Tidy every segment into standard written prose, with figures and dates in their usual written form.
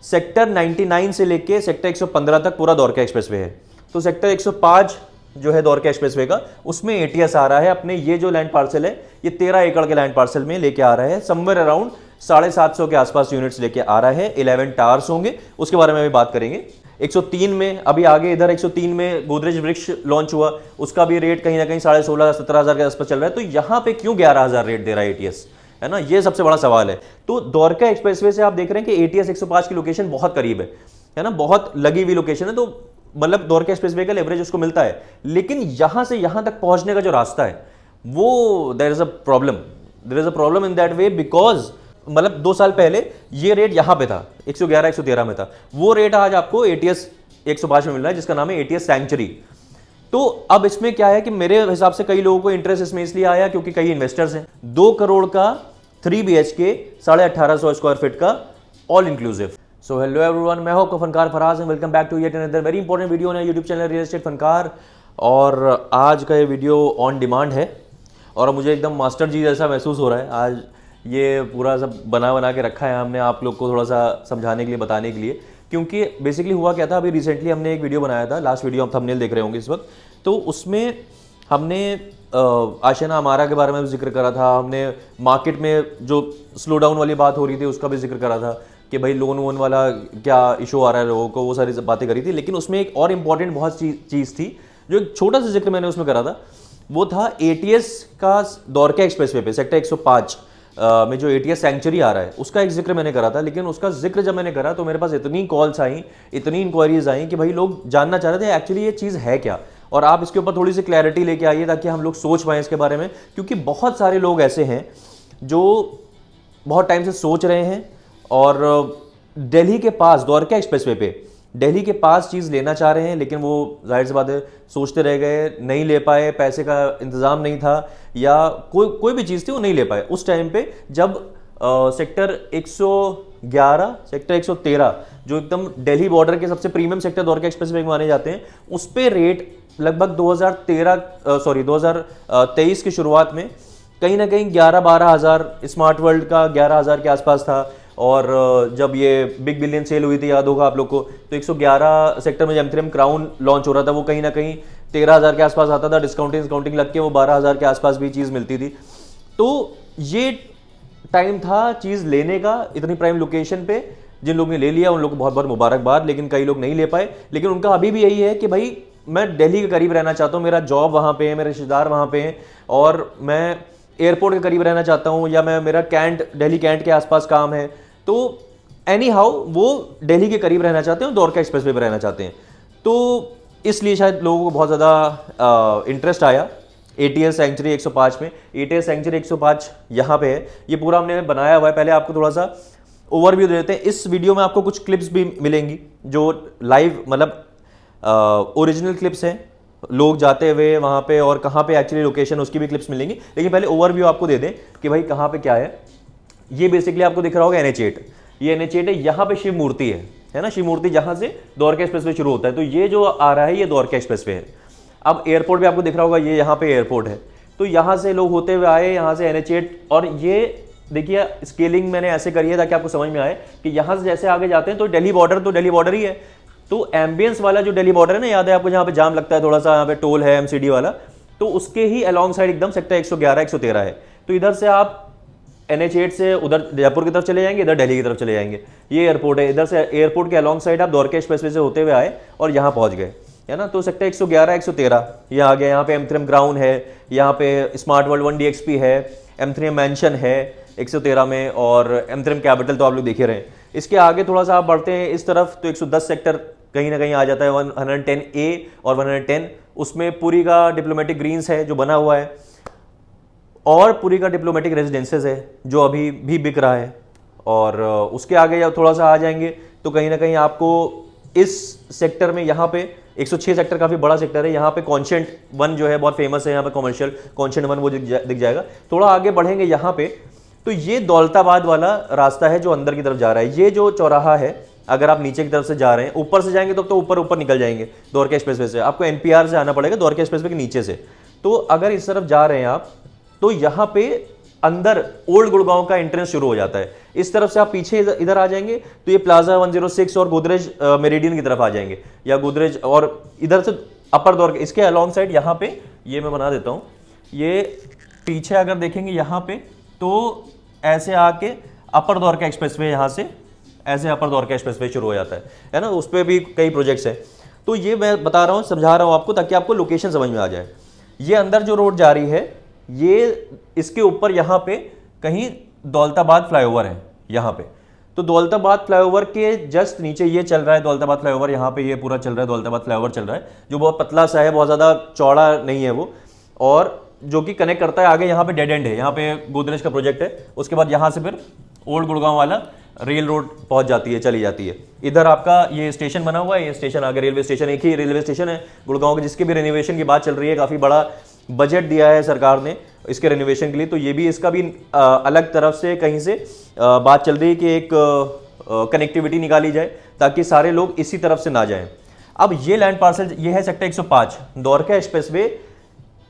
Sector 99 से लेके sector 115 तक पूरा द्वारका एक्सप्रेसवे है। तो सेक्टर 105 जो है द्वारका एक्सप्रेसवे का, उसमें एटीएस आ रहा है अपने, ये जो लैंड पार्सल है ये 13 एकड़ के लैंड पार्सल में लेके आ रहा है, समवेयर अराउंड 750 के आसपास यूनिट्स लेके आ रहा है। 11 टावर्स होंगे, उसके बारे में भी बात करेंगे। 103 में अभी आगे इधर 103 में गोदरेज वृक्ष लॉन्च हुआ, उसका भी रेट कहीं ना कहीं 16,500-17,000 के आसपास चल रहा है। तो यहां पे क्यों 11,000 रेट दे रहा है एटीएस, है ना, ये सबसे बड़ा सवाल है। तो द्वारका एक्सप्रेसवे से आप देख रहे हैं कि एटीएस 105 की लोकेशन बहुत करीब है ना, बहुत लगी हुई लोकेशन है। तो मतलब द्वारका एक्सप्रेसवे का लेवरेज उसको मिलता है, लेकिन यहां से यहां तक पहुंचने का जो रास्ता है वो there is a problem in that way, because मतलब 2 साल पहले ये रेट यहां पे था 111 113 में था, वो रेट आज आपको एटीएस 105 में मिल रहा है, जिसका नाम है एटीएस सैंक्चुरी। तो अब इसमें क्या है कि मेरे हिसाब से कई लोगों को इंटरेस्ट इसमें इसलिए आया क्योंकि कई इन्वेस्टर्स हैं। 2 करोड़ का 3 BHK 1850 स्क्वायर फीट का all inclusive. So hello everyone, मैं हूं आपका Funkaar Faraz and welcome back to yet another very important video on YouTube channel real estate Funkaar. और आज का ये वीडियो ऑन डिमांड है और मुझे एकदम मास्टर जी जैसा महसूस हो रहा है। आज ये पूरा सब बना के रखा है हमने आप लोग को थोड़ा सा समझाने के लिए, बताने के लिए, क्योंकि बेसिकली हुआ क्या था, अभी रिसेंटली हमने एक वीडियो बनाया था, लास्ट वीडियो आप थंबनेल देख रहे होंगे इस वक्त। तो उसमें हमने आशियाना अमारा के बारे में भी जिक्र करा था, हमने मार्केट में जो स्लो डाउन वाली बात हो रही थी उसका भी जिक्र करा था कि भाई लोन वोन वाला क्या इशू आ रहा है लोगों को, वो सारी बातें करी थी। लेकिन उसमें एक और इम्पॉर्टेंट बहुत चीज़ थी जो एक छोटा सा जिक्र मैंने उसमें करा था, वो था एटीएस का द्वारका एक्सप्रेसवे पे सेक्टर 105 में जो एटीएस सैंक्चुरी आ रहा है उसका एक जिक्र मैंने करा था। लेकिन उसका जिक्र जब मैंने करा तो मेरे पास इतनी कॉल्स आई, इतनी इंक्वायरीज आई कि भाई लोग जानना चाह रहे थे एक्चुअली ये चीज़ है क्या, और आप इसके ऊपर थोड़ी सी क्लैरिटी लेके आइए ताकि हम लोग सोच पाएँ इसके बारे में। क्योंकि बहुत सारे लोग ऐसे हैं जो बहुत टाइम से सोच रहे हैं और दिल्ली के पास द्वारका एक्सप्रेसवे पे दिल्ली के पास चीज़ लेना चाह रहे हैं, लेकिन वो जाहिर सी बात है सोचते रह गए, नहीं ले पाए, पैसे का इंतज़ाम नहीं था या कोई भी चीज़ थी वो नहीं ले पाए उस टाइम पे, जब सेक्टर 111 सेक्टर 113 जो एकदम दिल्ली बॉर्डर के सबसे प्रीमियम सेक्टर द्वारका एक्सप्रेसवे में माने जाते हैं, उस पर रेट लगभग 2023 की शुरुआत में कहीं ना कहीं 11-12 हज़ार, स्मार्ट वर्ल्ड का 11,000 के आसपास था। और जब ये बिग बिलियन सेल हुई थी, याद होगा आप लोग को, तो 111 सेक्टर में M3M क्राउन लॉन्च हो रहा था, वो कहीं ना कहीं 13,000 के आसपास आता था, डिस्काउंटिंग लग के वो 12,000 के आसपास भी चीज़ मिलती थी। तो ये टाइम था चीज़ लेने का इतनी प्राइम लोकेशन पे। जिन लोगों ने ले लिया उन लोगों को बहुत बहुत मुबारकबाद, लेकिन कई लोग नहीं ले पाए। लेकिन उनका अभी भी यही है कि भाई मैं दिल्ली के करीब रहना चाहता हूँ, मेरा जॉब वहाँ पे है, मेरे रिश्तेदार वहाँ पे हैं, और मैं एयरपोर्ट के करीब रहना चाहता हूँ, या मेरा दिल्ली कैंट के आसपास काम है, तो एनी हाउ वो दिल्ली के करीब रहना चाहते हैं, द्वारका एक्सप्रेसवे पर रहना चाहते हैं। तो इसलिए शायद लोगों को बहुत ज़्यादा इंटरेस्ट आया एटीएस सैंक्चुरी 105 में। एटीएस सैंक्चुरी 105 यहाँ पे है, ये पूरा हमने बनाया हुआ है। पहले आपको थोड़ा सा ओवरव्यू दे देते हैं। इस वीडियो में आपको कुछ क्लिप्स भी मिलेंगी जो लाइव मतलब ओरिजिनल क्लिप्स हैं, लोग जाते हुए वहाँ पे और कहाँ पे एक्चुअली लोकेशन, उसकी भी क्लिप्स मिलेंगी। लेकिन पहले ओवरव्यू आपको दे दें कि भाई कहाँ पे क्या है। ये बेसिकली आपको दिख रहा होगा NH8, ये NH8 है, यहाँ पे शिव मूर्ति है ना, शिव मूर्ति जहाँ से द्वारका एक्सप्रेसवे शुरू होता है। तो ये जो आ रहा है ये द्वारका एक्सप्रेसवे है। अब एयरपोर्ट भी आपको दिख रहा होगा, ये यहाँ पे एयरपोर्ट है। तो यहाँ से लोग होते हुए आए, यहाँ से NH8, और ये देखिए स्केलिंग मैंने ऐसे करी है ताकि आपको समझ में आए कि यहाँ से जैसे आगे जाते हैं तो दिल्ली बॉर्डर ही है। तो एम्बियंस वाला जो दिल्ली बॉर्डर है ना, याद है आपको, जहाँ पे जाम लगता है थोड़ा सा, यहाँ पे टोल है MCD वाला, तो उसके ही अलॉन्ग साइड एकदम सेक्टर 111 113 है। तो इधर से आप NH8 से उधर जयपुर की तरफ चले जाएंगे, इधर दिल्ली की तरफ चले जाएंगे। ये एयरपोर्ट है, इधर से एयरपोर्ट के अलॉन्ग साइड आप द्वारका एक्सप्रेसवे से होते हुए आए और यहाँ पहुँच गए, है ना। तो सेक्टर 111 113 ये आ गया। यहाँ पे M3M ग्राउंड है, यहाँ पे स्मार्ट वर्ल्ड 1DXP है, M3M मैंशन है 113 में, और M3M कैपिटल तो आप लोग देखे रहे हैं। इसके आगे थोड़ा सा आप बढ़ते हैं इस तरफ तो 110 सेक्टर कहीं ना कहीं आ जाता है, 110A और 110, उसमें पूरी का डिप्लोमेटिक ग्रीन्स है जो बना हुआ है, और पूरी का डिप्लोमेटिक रेजिडेंसेस है जो अभी भी बिक रहा है। और उसके आगे जब थोड़ा सा आ जाएंगे तो कहीं ना कहीं आपको इस सेक्टर में, यहाँ पे 106 सेक्टर काफ़ी बड़ा सेक्टर है, यहाँ पे कॉन्शेंट 1 जो है बहुत फेमस है, यहाँ पे कॉमर्शियल कॉन्शेंट 1 वो दिख जाएगा। थोड़ा आगे बढ़ेंगे यहाँ पे तो ये दौलताबाद वाला रास्ता है जो अंदर की तरफ जा रहा है। ये जो चौराहा है, अगर आप नीचे की तरफ से जा रहे हैं, ऊपर से जाएंगे तो ऊपर निकल जाएंगे द्वारका एक्सप्रेसवे से, आपको NPR से आना पड़ेगा द्वारका एक्सप्रेसवे के नीचे से। तो अगर इस तरफ जा रहे हैं आप तो यहाँ पे अंदर ओल्ड गुड़गांव का एंट्रेंस शुरू हो जाता है। इस तरफ से आप पीछे इधर आ जाएंगे तो ये प्लाजा 106 और गोदरेज मेरिडियन की तरफ आ जाएंगे, या गोदरेज, और इधर से अपर द्वारका, इसके अलॉन्ग साइड यहाँ पे ये मैं बना देता हूँ, ये पीछे अगर देखेंगे यहाँ पे तो ऐसे आके अपर द्वारका एक्सप्रेसवे, यहाँ से ऐसे अपर द्वारका एक्सप्रेसवे शुरू हो जाता है ना, उस पर भी कई प्रोजेक्ट्स हैं। तो ये मैं बता रहा हूँ, समझा रहा हूँ आपको, ताकि आपको लोकेशन समझ में आ जाए। ये अंदर जो रोड जा रही है, ये इसके ऊपर यहाँ पे कहीं दौलताबाद फ्लाईओवर है यहाँ पे, तो दौलताबाद फ्लाईओवर के जस्ट नीचे ये चल रहा है दौलताबाद फ्लाईओवर, यहाँ पे ये पूरा चल रहा है दौलताबाद फ्लाईओवर चल रहा है, जो बहुत पतला सा है, बहुत ज़्यादा चौड़ा नहीं है वो, और जो कि कनेक्ट करता है आगे, यहाँ पे डेड एंड है, यहाँ पे गोदरेज का प्रोजेक्ट है, उसके बाद यहाँ से फिर ओल्ड गुड़गांव वाला रेल रोड पहुंच जाती है, चली जाती है। इधर आपका ये स्टेशन बना हुआ है, ये स्टेशन आगे रेलवे स्टेशन, एक ही रेलवे स्टेशन है गुड़गांव के, जिसके भी रेनोवेशन की बात चल रही है, काफ़ी बड़ा बजट दिया है सरकार ने इसके रेनोवेशन के लिए, तो ये भी, इसका भी अलग तरफ से कहीं से बात चल रही है कि एक कनेक्टिविटी निकाली जाए ताकि सारे लोग इसी तरफ से ना जाएं। अब ये लैंड पार्सल, ये है सेक्टर 105 द्वारका एक्सप्रेसवे,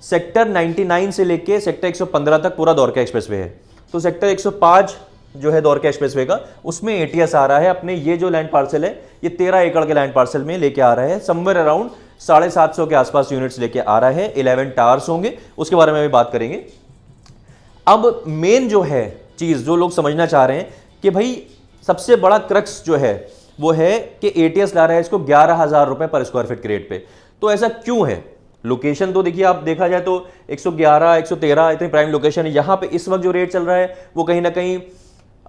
सेक्टर 99 से लेके सेक्टर 115 तक पूरा द्वारका एक्सप्रेसवे है। तो सेक्टर 105 जो है द्वारका एक्सप्रेसवे का, उसमें एटीएस आ रहा है अपने, ये जो लैंड पार्सल है ये 13 एकड़ के लैंड पार्सल में लेके आ रहा है, समवेयर अराउंड 750 के आसपास यूनिट्स लेके आ रहा है, 11 टावर्स होंगे, उसके बारे में भी बात करेंगे। अब मेन जो है चीज जो लोग समझना चाह रहे हैं कि भाई सबसे बड़ा क्रक्स जो है वो है कि एटीएस ला रहा है इसको 11,000 रुपए पर स्क्वायर फीट के रेट पे। तो ऐसा क्यों है? लोकेशन तो देखिए, आप देखा जाए तो 111, 113 इतनी प्राइम लोकेशन है। यहाँ पे इस वक्त जो रेट चल रहा है वो कहीं ना कहीं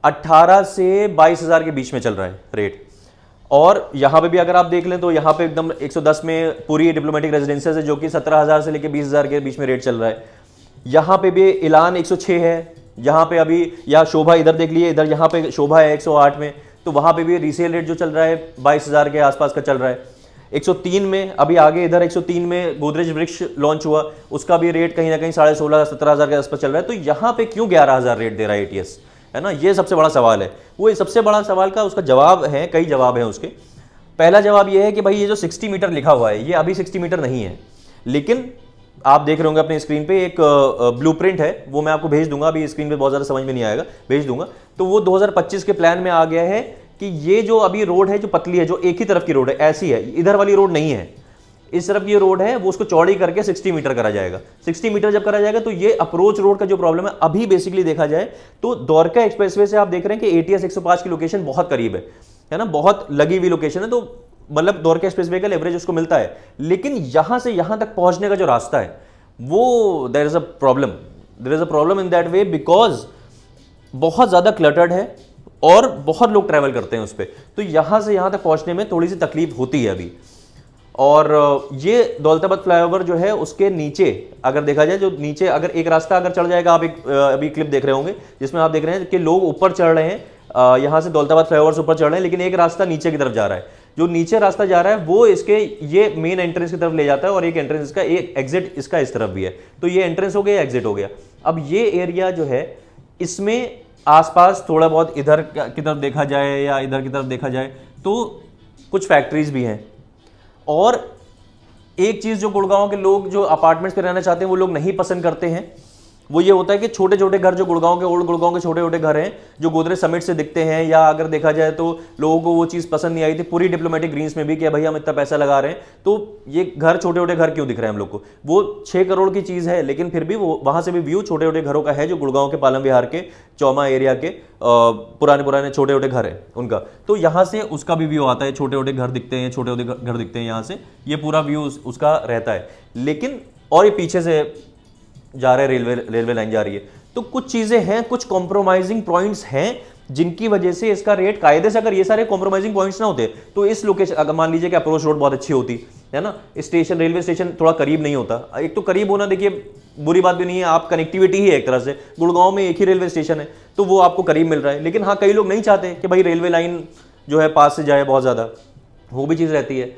18 से 22,000 के बीच में चल रहा है रेट। और यहाँ पे भी अगर आप देख लें तो यहाँ पे एकदम 110 में पूरी डिप्लोमेटिक रेजिडेंसेस है, जो कि 17,000 से लेकर 20,000 के बीच में रेट चल रहा है। यहाँ पे भी इलान 106 है, यहाँ पे अभी, या शोभा इधर देख लिए, इधर यहाँ पे शोभा है 108 में, तो वहाँ पे भी रीसेल रेट जो चल रहा है 22,000 के आसपास का चल रहा है। 103 में अभी आगे, इधर 103 में गोदरेज वृक्ष लॉन्च हुआ, उसका भी रेट कहीं ना कहीं 16,500-17,000 के आसपास चल रहा है। तो यहाँ पे क्यों 11,000 रेट दे रहा है एटीएस, है ना? ये सबसे बड़ा सवाल है। वो सबसे बड़ा सवाल का उसका जवाब है, कई जवाब हैं उसके। पहला जवाब ये है कि भाई ये जो 60 मीटर लिखा हुआ है, ये अभी 60 मीटर नहीं है, लेकिन आप देख रहे होंगे अपने स्क्रीन पे एक ब्लूप्रिंट है, वो मैं आपको भेज दूंगा, अभी स्क्रीन पे बहुत ज़्यादा समझ में नहीं आएगा, भेज दूंगा। तो वो 2025 के प्लान में आ गया है कि ये जो अभी रोड है, जो पतली है, जो एक ही तरफ की रोड है, ऐसी है, इधर वाली रोड नहीं है, इस तरफ की रोड है, वो उसको चौड़ी करके 60 मीटर करा जाएगा। 60 मीटर जब करा जाएगा तो ये अप्रोच रोड का जो प्रॉब्लम है, अभी बेसिकली देखा जाए तो द्वारका एक्सप्रेसवे से आप देख रहे हैं कि एटीएस 105 की लोकेशन बहुत करीब है ना, बहुत लगी हुई लोकेशन है, तो मतलब द्वारका एक्सप्रेसवे का लेवरेज उसको मिलता है। लेकिन यहां से यहां तक पहुंचने का जो रास्ता है वो there is a problem in that way, because बहुत ज्यादा क्लटर्ड है और बहुत लोग ट्रैवल करते हैं उस पर, तो यहां से यहां तक पहुंचने में थोड़ी सी तकलीफ होती है अभी। और ये दौलताबाद फ्लाईओवर जो है उसके नीचे अगर देखा जाए, जो नीचे अगर एक रास्ता अगर चढ़ जाएगा, आप एक अभी क्लिप देख रहे होंगे जिसमें आप देख रहे हैं कि लोग ऊपर चढ़ रहे हैं, यहाँ से दौलताबाद फ्लाईओवर से ऊपर चढ़ रहे हैं, लेकिन एक रास्ता नीचे की तरफ जा रहा है। जो नीचे रास्ता जा रहा है वो इसके ये मेन एंट्रेंस की तरफ ले जाता है, और एक एंट्रेंस इसका, एक एग्जिट इसका इस तरफ भी है। तो ये एंट्रेंस हो गया, एग्जिट हो गया। अब ये एरिया जो है, इसमें आसपास थोड़ा बहुत इधर की तरफ देखा जाए या इधर की तरफ देखा जाए तो कुछ फैक्ट्रीज भी हैं। और एक चीज जो गुड़गांव के लोग जो अपार्टमेंट्स पे रहना चाहते हैं वो लोग नहीं पसंद करते हैं, वो ये होता है कि छोटे छोटे घर, जो गुड़गांव के, ओल्ड गुड़गांव के छोटे छोटे घर हैं जो गोदरेज समिट से दिखते हैं, या अगर देखा जाए तो लोगों को वो चीज़ पसंद नहीं आई थी पूरी डिप्लोमेटिक ग्रीन्स में भी कि भाई हम इतना पैसा लगा रहे हैं, तो ये घर, छोटे छोटे घर क्यों दिख रहे हैं हम लोग को? वो 6 करोड़ की चीज़ है, लेकिन फिर भी वो वहाँ से भी व्यू छोटे छोटे घरों का है, जो गुड़गांव के पालम विहार के चौमा एरिया के पुराने छोटे छोटे घर हैं उनका। तो यहाँ से उसका भी व्यू आता है, छोटे छोटे घर दिखते हैं, छोटे छोटे घर दिखते हैं, यहाँ से ये पूरा व्यू उसका रहता है। लेकिन और ये पीछे से जा रहे रेलवे लाइन जा रही है, तो कुछ चीजें हैं, कुछ कॉम्प्रोमाइजिंग पॉइंट्स हैं जिनकी वजह से इसका रेट कायदे से, अगर ये सारे कॉम्प्रोमाइजिंग पॉइंट्स ना होते तो इस लोकेशन, अगर मान लीजिए कि अप्रोच रोड बहुत अच्छी होती है ना, स्टेशन, रेलवे स्टेशन थोड़ा करीब नहीं होता। एक तो करीब होना देखिए बुरी बात भी नहीं है, आप कनेक्टिविटी ही है एक तरह से, गुड़गांव में एक ही रेलवे स्टेशन है तो वो आपको करीब मिल रहा है। लेकिन हाँ, कई लोग नहीं चाहते कि भाई रेलवे लाइन जो है पास से जाए बहुत ज्यादा, वो भी चीज रहती है।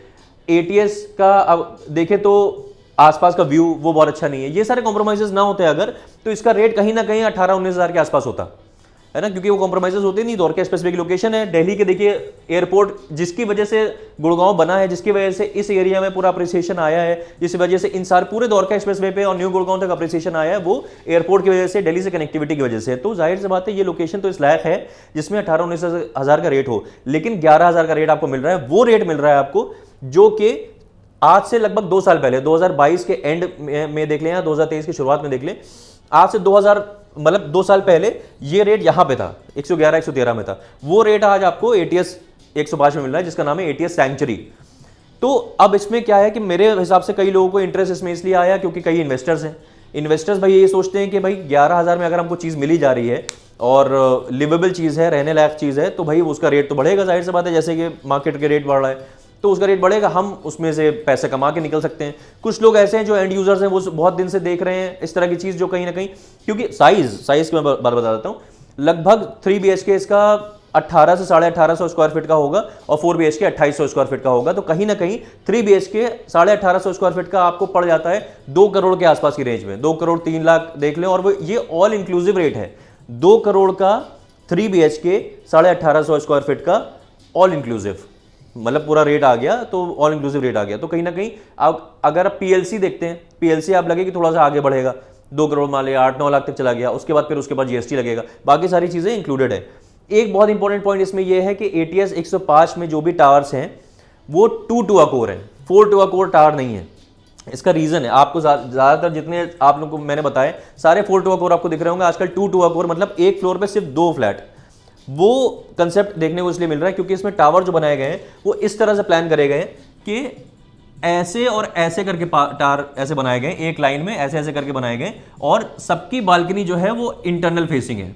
एटीएस का अब देखें तो आसपास का व्यू वो बहुत अच्छा नहीं है। ये सारे कॉम्प्रोमाइजेस ना होते अगर, तो इसका रेट कहीं ना कहीं 18-19 हज़ार के आसपास होता है ना, क्योंकि वो कॉम्प्रोमाइजेस होते नहीं। द्वारका स्पेसिफिक लोकेशन है दिल्ली के, देखिए एयरपोर्ट जिसकी वजह से गुड़गांव बना है, जिसकी वजह से इस एरिया में पूरा अप्रिसिएशन आया है, जिस वजह से इन सारे पूरे द्वारका एक्सप्रेसवे पे और न्यू गुड़गांव तक अप्रिसिएशन आया है, वो एयरपोर्ट की वजह से, दिल्ली से कनेक्टिविटी की वजह से। तो जाहिर सी बात है ये लोकेशन तो इस लायक है जिसमें 18-19 हज़ार का रेट हो, लेकिन 11,000 का रेट आपको मिल रहा है। वो रेट मिल रहा है आपको जो कि आज से लगभग 2 साल पहले 2022 के एंड में देख लें या 2023 की शुरुआत में देख लें, आज से 2 साल पहले ये रेट यहां पे था 111-113 में था। वो रेट आज आपको ATS 105 में मिल रहा है, जिसका नाम है ATS सैंक्चुरी। तो अब इसमें क्या है कि मेरे हिसाब से कई लोगों को इंटरेस्ट इसमें इसलिए आया क्योंकि कई इन्वेस्टर्स हैं। इन्वेस्टर्स भाई ये सोचते हैं कि भाई 11,000 में अगर हमको चीज़ मिली जा रही है और लिवेबल चीज़ है, रहने लायक चीज़ है, तो भाई उसका रेट तो बढ़ेगा, जाहिर सी बात है। जैसे कि मार्केट के रेट बढ़ रहा है तो उसका रेट बढ़ेगा, हम उसमें से पैसे कमा के निकल सकते हैं। कुछ लोग ऐसे हैं जो एंड यूजर्स हैं, वो बहुत दिन से देख रहे हैं इस तरह की चीज़ जो कहीं ना कहीं, क्योंकि साइज की मैं बात बता देता हूँ, लगभग 3 BHK इसका 18 से 1850 स्क्वायर फीट का होगा और 4 BHK 2800 स्क्वायर फीट का होगा। तो कहीं ना कहीं 3 BHK 1850 स्क्वायर फीट का आपको पड़ जाता है 2 करोड़ के आसपास की रेंज में, 2 करोड़ 3 लाख देख लें। और वो ये ऑल इंक्लूसिव रेट है, 2 करोड़ का 3 BHK 1850 स्क्वायर फीट का ऑल इंक्लूसिव, मतलब पूरा रेट आ गया, तो ऑल इंक्लूसिव रेट आ गया। तो कहीं ना कहीं आप अगर आप PLC देखते हैं, PLC आप लगे कि थोड़ा सा आगे बढ़ेगा, 2 करोड़ मान लिया 8-9 लाख तक चला गया, उसके बाद GST लगेगा, बाकी सारी चीज़ें इंक्लूडेड है। एक बहुत इंपॉर्टेंट पॉइंट इसमें यह है कि ATS 105 में जो भी टावर्स हैं वो 2 टुआ कोर हैं, 4 टुआ कोर टावर नहीं है। इसका रीजन है, आपको ज़्यादातर जितने आप लोगों को मैंने बताए सारे 4 टुआ कोर आपको दिख रहे होंगे। आजकल 2 टुआ कोर मतलब एक फ्लोर पे सिर्फ 2 फ्लैट, वो कंसेप्ट देखने को इसलिए मिल रहा है क्योंकि इसमें टावर जो बनाए गए हैं वो इस तरह से प्लान करे गए कि ऐसे और ऐसे करके टावर ऐसे बनाए गए, एक लाइन में ऐसे ऐसे करके बनाए गए, और सबकी बालकनी जो है वो इंटरनल फेसिंग है,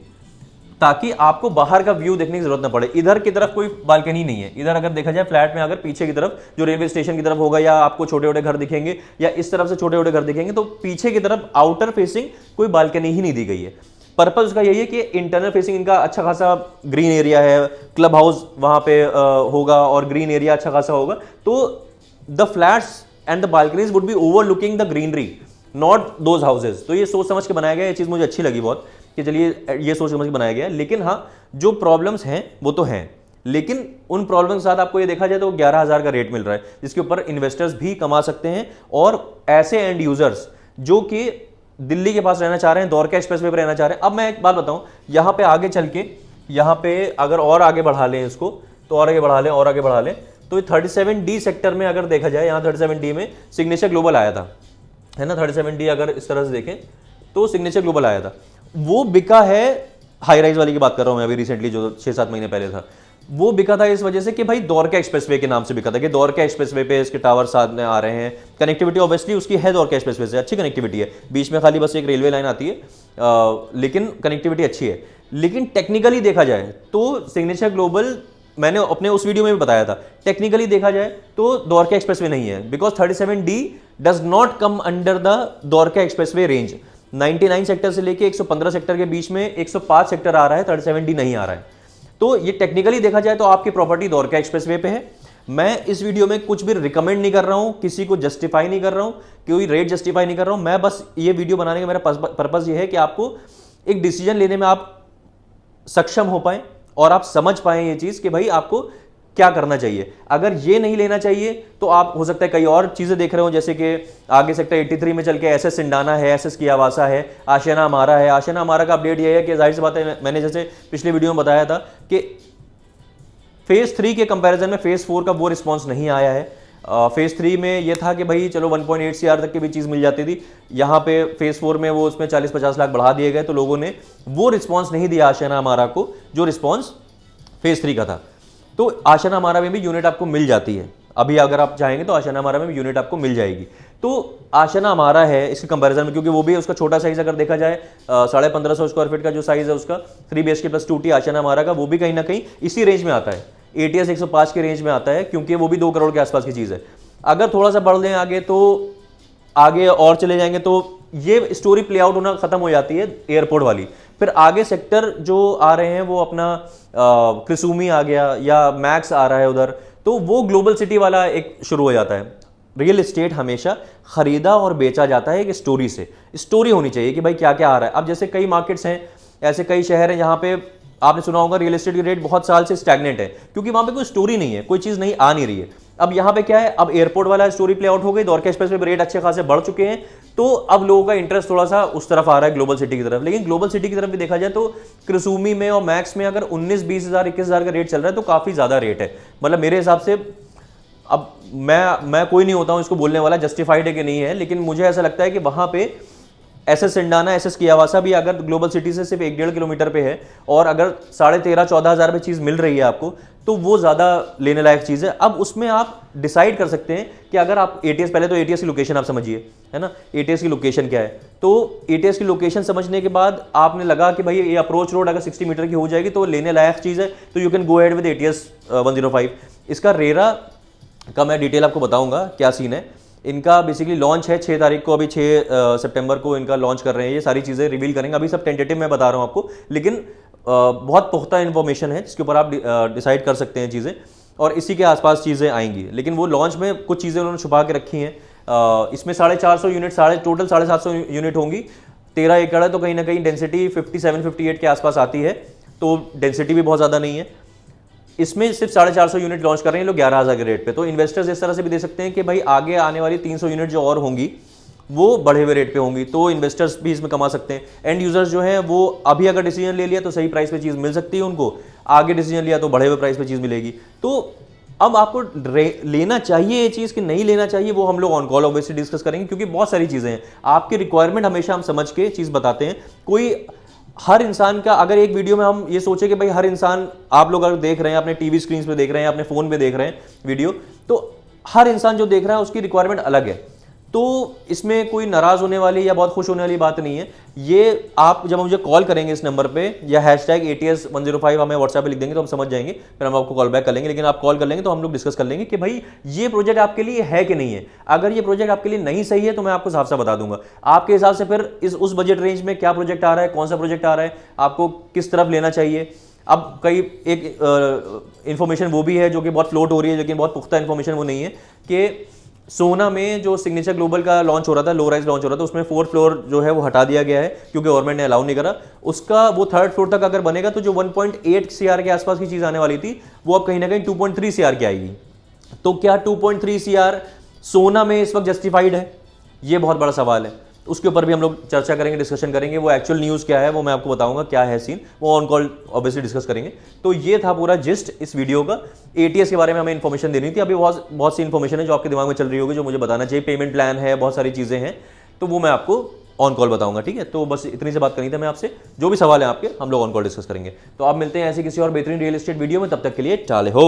ताकि आपको बाहर का व्यू देखने की जरूरत ना पड़े। इधर की तरफ कोई बालकनी नहीं है। इधर अगर देखा जाए फ्लैट में, अगर पीछे की तरफ जो रेलवे स्टेशन की तरफ होगा या आपको छोटे छोटे घर दिखेंगे या इस तरफ से छोटे छोटे घर दिखेंगे, तो पीछे की तरफ आउटर फेसिंग कोई बालकनी ही नहीं दी गई है। पर्पज उसका यही है कि इंटरनल फेसिंग इनका अच्छा खासा ग्रीन एरिया है, क्लब हाउस वहां पे होगा और ग्रीन एरिया अच्छा खासा होगा, तो the flats and the balconies would be overlooking the greenery, not those houses. तो ये सोच समझ के बनाया गया, ये चीज़ मुझे अच्छी लगी बहुत कि चलिए ये सोच समझ के बनाया गया। लेकिन हाँ, जो प्रॉब्लम्स हैं वो तो हैं, लेकिन उन प्रॉब्लम के साथ आपको ये देखा जाए तो 11,000 का रेट मिल रहा है, जिसके ऊपर इन्वेस्टर्स भी कमा सकते हैं। और ऐसे एंड यूजर्स जो कि दिल्ली के पास रहना चाह रहे हैं, द्वारका एक्सप्रेसवे पर रहना चाह रहे हैं। अब मैं एक बात बताऊं, यहाँ पे आगे चल के, यहाँ पे अगर और आगे बढ़ा लें इसको, तो और आगे बढ़ा लें और आगे बढ़ा लें, तो 37D सेक्टर में अगर देखा जाए, यहाँ 37D में सिग्नेचर ग्लोबल आया था, है ना। 37D अगर इस तरह से देखें तो सिग्नेचर ग्लोबल आया था, वो बिका है, हाई राइज वाली की बात कर रहा हूँ मैं अभी रिसेंटली, जो 6-7 महीने पहले था। वो बिका था इस वजह से कि भाई द्वारका एक्सप्रेसवे के नाम से बिका था, कि द्वारका एक्सप्रेसवे पे इसके टावर साथ में आ रहे हैं, कनेक्टिविटी ऑब्वियसली उसकी है, द्वारका एक्सप्रेसवे से अच्छी कनेक्टिविटी है, बीच में खाली बस एक रेलवे लाइन आती है, लेकिन कनेक्टिविटी अच्छी है। लेकिन टेक्निकली देखा जाए तो सिग्नेचर ग्लोबल, मैंने अपने उस वीडियो में भी बताया था, टेक्निकली देखा जाए तो द्वारका एक्सप्रेसवे नहीं है, because 37D does not come under the Dwarka expressway range. 99 sector से लेके 115 सेक्टर के बीच में 105 सेक्टर आ रहा है, 37D नहीं आ रहा है। तो ये टेक्निकली देखा जाए तो आपकी प्रॉपर्टी द्वारका एक्सप्रेसवे पे है। मैं इस वीडियो में कुछ भी रिकमेंड नहीं कर रहा हूं, किसी को जस्टिफाई नहीं कर रहा हूं, कोई रेट जस्टिफाई नहीं कर रहा हूं। मैं बस ये वीडियो बनाने का मेरा पर्पस ये है कि आपको एक डिसीजन लेने में आप सक्षम हो पाए और आप समझ पाए ये चीज कि भाई आपको क्या करना चाहिए। अगर ये नहीं लेना चाहिए तो आप हो सकता है कई और चीजें देख रहे हो, जैसे कि आगे सेक्टर 83 में चल के SS सिंडाना है, SS की आवासा है, आशियाना हमारा है। आशियाना हमारा का अपडेट ये है कि जाहिर सी बात है, मैंने जैसे पिछले वीडियो में बताया था कि फेज 3 के कंपैरिजन में फेज 4 का वो रिस्पॉन्स नहीं आया है। फेज 3 में ये था कि भाई चलो 1.8 CR तक की भी चीज़ मिल जाती थी, यहाँ पे फेज 4 में वो उसमें 40-50 लाख बढ़ा दिए गए, तो लोगों ने वो रिस्पॉन्स नहीं दिया आशियाना हमारा को जो रिस्पॉन्स फेज 3 का था। तो आशियाना हमारा में भी यूनिट आपको मिल जाती है, अभी अगर आप चाहेंगे तो आशियाना हमारा में भी यूनिट आपको मिल जाएगी। तो आशियाना हमारा है इसके कंपैरिजन में, क्योंकि वो भी उसका छोटा साइज अगर देखा जाए 1550 स्क्वायर फीट का जो साइज है उसका 3 BHK + 2T आशियाना हमारा का, वो भी कहीं ना कहीं इसी रेंज में आता है, ATS 105 के रेंज में आता है, क्योंकि वो भी 2 करोड़ के आसपास की चीज़ है। अगर थोड़ा सा बढ़ लें आगे तो आगे और चले जाएंगे तो ये स्टोरी प्ले आउट होना खत्म हो जाती है एयरपोर्ट वाली। फिर आगे सेक्टर जो आ रहे हैं वो अपना क्रिसूमी आ गया या मैक्स आ रहा है उधर, तो वो ग्लोबल सिटी वाला एक शुरू हो जाता है। रियल एस्टेट हमेशा खरीदा और बेचा जाता है एक स्टोरी से, स्टोरी होनी चाहिए कि भाई क्या क्या आ रहा है। अब जैसे कई मार्केट्स हैं, ऐसे कई शहर हैं जहाँ पे आपने सुना होगा रियल एस्टेट की रेट बहुत साल से स्टैग्नेंट है, क्योंकि वहां पे कोई स्टोरी नहीं है, कोई चीज नहीं आ नहीं रही है। अब यहाँ पे क्या है, अब एयरपोर्ट वाला स्टोरी प्ले आउट हो गई, द्वारका एक्सप्रेस पे रेट अच्छे खासे बढ़ चुके हैं, तो अब लोगों का इंटरेस्ट थोड़ा सा उस तरफ आ रहा है, ग्लोबल सिटी की तरफ। लेकिन ग्लोबल सिटी की तरफ भी देखा जाए तो क्रिसूमी में और मैक्स में अगर 19-20 हज़ार 21 हज़ार का रेट चल रहा है तो काफी ज्यादा रेट है। मतलब मेरे हिसाब से, अब मैं कोई नहीं होता हूं इसको बोलने वाला जस्टिफाइड है कि नहीं है, लेकिन मुझे ऐसा लगता है कि वहां पे एसएस सिंडाना, एसएस कियावासा भी अगर ग्लोबल सिटी से सिर्फ 1-1.5 किलोमीटर पे है और अगर 13,500-14 हज़ार पे चीज मिल रही है आपको, तो वो ज्यादा लेने लायक चीज है। अब उसमें आप डिसाइड कर सकते हैं कि अगर आप एटीएस, पहले तो एटीएस की लोकेशन आप समझिए, है ना, एटीएस की लोकेशन क्या है। तो एटीएस की लोकेशन समझने के बाद आपने लगा कि भाई ये अप्रोच रोड अगर 60 मीटर की हो जाएगी तो लेने लायक चीज है, तो you can go head with ATS 105। इसका रेरा का मैं डिटेल आपको बताऊंगा क्या सीन है। इनका बेसिकली लॉन्च है 6 तारीख को, अभी 6 सितंबर को इनका लॉन्च कर रहे हैं। ये सारी चीज़ें रिवील करेंगे, अभी सब टेंटेटिव मैं बता रहा हूँ आपको, लेकिन बहुत पुख्ता इन्फॉर्मेशन है जिसके ऊपर आप डिसाइड कर सकते हैं चीज़ें, और इसी के आसपास चीज़ें आएंगी। लेकिन वो लॉन्च में कुछ चीज़ें उन्होंने छुपा के रखी हैं। इसमें 450 यूनिट, टोटल 750 यूनिट होंगी। 13 एकड़ है, तो कहीं ना कहीं डेंसिटी 57-58 के आसपास आती है, तो डेंसिटी भी बहुत ज़्यादा नहीं है। इसमें सिर्फ 450 यूनिट लॉन्च कर रहे हैं लोग 11,000 के रेट पे। तो इन्वेस्टर्स इस तरह से भी दे सकते हैं कि भाई आगे आने वाली 300 यूनिट जो और होंगी वो बढ़े हुए रेट पे होंगी, तो इन्वेस्टर्स भी इसमें कमा सकते हैं। एंड यूजर्स जो हैं वो अभी अगर डिसीजन ले लिया तो सही प्राइस पे चीज़ मिल सकती है उनको, आगे डिसीजन लिया तो बढ़े हुए प्राइस पे चीज़ मिलेगी। तो अब आपको लेना चाहिए ये चीज़ कि नहीं लेना चाहिए, वो हम लोग ऑन कॉल ऑब्वियसली डिस्कस करेंगे, क्योंकि बहुत सारी चीज़ें हैं। आपकी रिक्वायरमेंट हमेशा हम समझ के चीज़ बताते हैं। कोई हर इंसान का, अगर एक वीडियो में हम ये सोचे कि भाई हर इंसान, आप लोग अगर देख रहे हैं अपने टीवी स्क्रीन पे देख रहे हैं, अपने फोन पे देख रहे हैं वीडियो, तो हर इंसान जो देख रहा है उसकी रिक्वायरमेंट अलग है। तो इसमें कोई नाराज होने वाली या बहुत खुश होने वाली बात नहीं है। ये आप जब मुझे कॉल करेंगे इस नंबर पे या #ATS105 हमें व्हाट्सएप पे लिख देंगे तो हम समझ जाएंगे, फिर हम आपको कॉल बैक कर लेंगे। लेकिन आप कॉल कर लेंगे तो हम लोग डिस्कस कर लेंगे कि भाई ये प्रोजेक्ट आपके लिए है कि नहीं है। अगर ये प्रोजेक्ट आपके लिए नहीं सही है तो मैं आपको साफ साफ बता दूंगा। आपके हिसाब से फिर उस बजट रेंज में क्या प्रोजेक्ट आ रहा है, कौन सा प्रोजेक्ट आ रहा है, आपको किस तरफ लेना चाहिए। अब कई एक इंफॉर्मेशन वो भी है जो कि बहुत फ्लोट हो रही है, लेकिन बहुत पुख्ता इंफॉर्मेशन वो नहीं है, कि सोना में जो सिग्नेचर ग्लोबल का लॉन्च हो रहा था, लो राइज लॉन्च हो रहा था, उसमें 4th फ्लोर जो है वो हटा दिया गया है क्योंकि गवर्नमेंट ने अलाउ नहीं करा उसका। वो 3rd फ्लोर तक अगर बनेगा तो जो 1.8 CR के आसपास की चीज आने वाली थी वो अब कहीं ना कहीं 2.3 CR की आएगी। तो क्या 2.3 CR सोना में इस वक्त जस्टिफाइड है, ये बहुत बड़ा सवाल है। उसके ऊपर भी हम लोग चर्चा करेंगे, डिस्कशन करेंगे। वो एक्चुअल न्यूज़ क्या है वो मैं आपको बताऊंगा, क्या है सीन, वो ऑन कॉल ऑब्वियसली डिस्कस करेंगे। तो ये था पूरा जिस्ट इस वीडियो का। एटीएस के बारे में हमें इन्फॉर्मेशन देनी थी। अभी बहुत सी इन्फॉर्मेशन है जो आपके दिमाग में चल रही होगी, जो मुझे बताना चाहिए। पेमेंट प्लान है, बहुत सारी चीज़ें हैं, तो वो मैं आपको ऑन कॉल बताऊंगा, ठीक है। तो बस इतनी सी बात करनी थी मैं आपसे। जो भी सवाल है आपके, हम लोग ऑन कॉल डिस्कस करेंगे। तो आप मिलते हैं ऐसे किसी और बेहतरीन रियल एस्टेट वीडियो में, तब तक के लिए टाले हो।